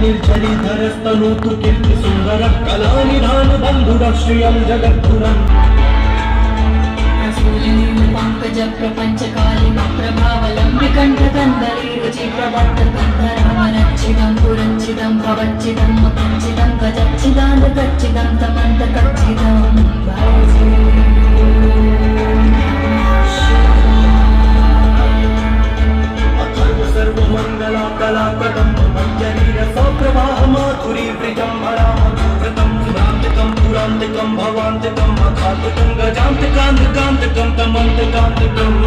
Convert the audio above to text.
निर्जरीधरस्तनोतु कीर्ति सुंदर कलानिधान बंधुर श्रियं जगद्गुरम् पंकज प्रपंच कालिम प्रभावलम विकंठकंदली रुचि प्रवर्त कंधरामरच्चिदं पुरच्चिदं भवच्चिदं मकच्चिदं गजच्चिदांत कच्चिदं तमंत कच्चिदं भजे अथर्व सर्वमंगला कलाकदं मध्यवीर सप्रवाह माधुरी वृजंभरा मधुव्रतं सुरांतिकं पुरांतिकं भवांतिकं मखांतिकं गजांतिकांतिकांतिकं तमंतिकांतिकं